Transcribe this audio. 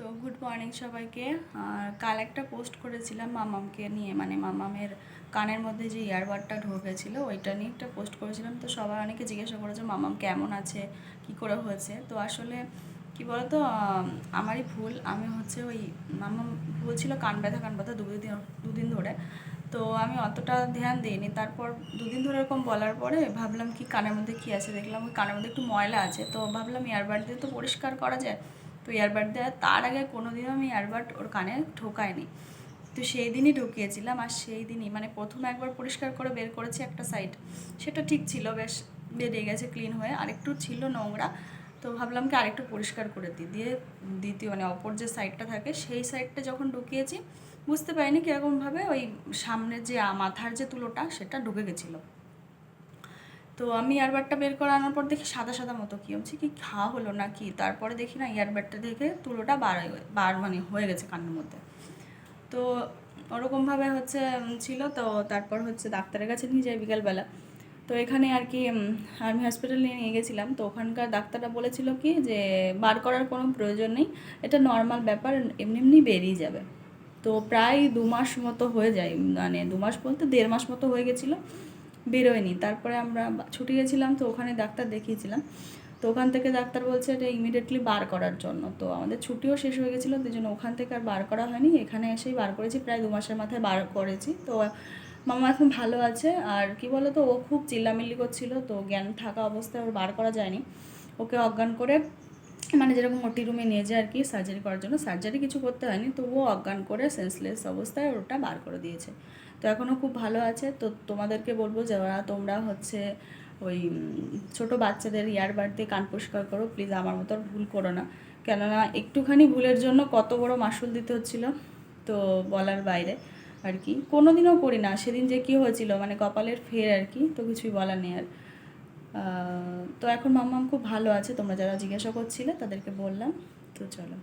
তো good morning সবাইকে। কাল একটা পোস্ট করেছিলাম মামামকে নিয়ে, মানে মামামের কানের মধ্যে যে ইয়ারবাডটা ঢুকেছিল ওইটা নিয়ে একটা পোস্ট করেছিলাম। তো সবাই অনেকে জিজ্ঞাসা করেছে মামাম কেমন আছে, কি করে হয়েছে। তো আসলে কি বলতো, আমারই ভুল। আমি হচ্ছে ওই মামাম বলছিল কান ব্যথা দুদিন ধরে। তো আমি অতটা ধ্যান দিইনি। তারপর দুদিন ধরে এরকম বলার পরে ভাবলাম কি কানের মধ্যে কী আছে, দেখলাম ওই কানের মধ্যে একটু ময়লা আছে। তো ভাবলাম ইয়ারবাড দিয়ে তো পরিষ্কার করা যায়। তো ইয়ারবাড দেওয়ার তার আগে কোনোদিনও আমি ইয়ারবাড ওর কানে ঢোকাইনি। তো সেই দিনই ঢুকিয়েছিলাম, আর সেই দিনই মানে প্রথমে একবার পরিষ্কার করে বের করেছি একটা সাইড, সেটা ঠিক ছিল, বেশ বেরিয়ে গেছে ক্লিন হয়ে। আরেকটু ছিল নোংরা, তো ভাবলাম কি আরেকটু পরিষ্কার করে দিই। দিয়ে দ্বিতীয় মানে অপর যে সাইডটা থাকে সেই সাইডটা যখন ঢুকিয়েছি বুঝতে পারিনি কীরকমভাবে ওই সামনের যে মাথার যে তুলোটা সেটা ঢুকে গেছিলো। তো আমি ইয়ারবাডটা বের করে আনার পর দেখি সাদা সাদা মতো কী হচ্ছে, কি খাওয়া হলো না কি। তারপরে দেখি না ইয়ারবাডটা দেখে তুলোটা বার মানে হয়ে গেছে কানের মধ্যে। তো ওরকমভাবে হচ্ছে ছিল। তো তারপর হচ্ছে ডাক্তারের কাছে নিয়ে যাই বিকালবেলা। তো এখানে আর কি আর্মি হসপিটালে নিয়ে গেছিলাম। তো ওখানকার ডাক্তাররা বলেছিল কি যে বার করার কোনো প্রয়োজন নেই, এটা নর্মাল ব্যাপার, এমনি এমনি বেরিয়ে যাবে। তো প্রায় 2 মাস মতো হয়ে যায়, মানে 2 মাস বলতে 1.5 মাস মতো হয়ে গেছিলো, বেরোয়নি। তারপরে আমরা ছুটি গেছিলাম, তো ওখানে ডাক্তার দেখিয়েছিলাম। তো ওখান থেকে ডাক্তার বলছে এটা ইমিডিয়েটলি বার করার জন্য। তো আমাদের ছুটিও শেষ হয়ে গেছিলো, সেই জন্য ওখান থেকে আর বার করা হয়নি, এখানে এসেই বার করেছি। প্রায় 2 মাসের মাথায় বার করেছি। তো মামা এখন ভালো আছে। আর কি বলো তো, ও খুব চিল্লামিল্লি করছিল, তো জ্ঞান থাকা অবস্থায় ওর বার করা যায়নি। ওকে অজ্ঞান করে, মানে যেরকম ওটি রুমে নিয়ে যায় আর কি সার্জারি করার জন্য, সার্জারি কিছু করতে হয়নি, তো ও অজ্ঞান করে সেন্সলেস অবস্থায় ওটা বার করে দিয়েছে। তো এখনও খুব ভালো আছে। তো তোমাদেরকে বলবো যারা তোমরা হচ্ছে ওই ছোটো বাচ্চাদের ইয়ারবাড দিয়ে কান পরিষ্কার করো, প্লিজ আমার মতো আর ভুল করো না। কেননা একটুখানি ভুলের জন্য কত বড় মাসুল দিতে হচ্ছিলো, তো বলার বাইরে আর কি। কোনো দিনও করি না, সেদিন যে কী হয়েছিল মানে কপালের ফের আর কি, তো কিছুই বলার নেই আর। তো এখন মাম্মাম খুব ভালো আছে, তোমরা যারা জিজ্ঞাসা করছিলে তাদেরকে বললাম। তো চলো।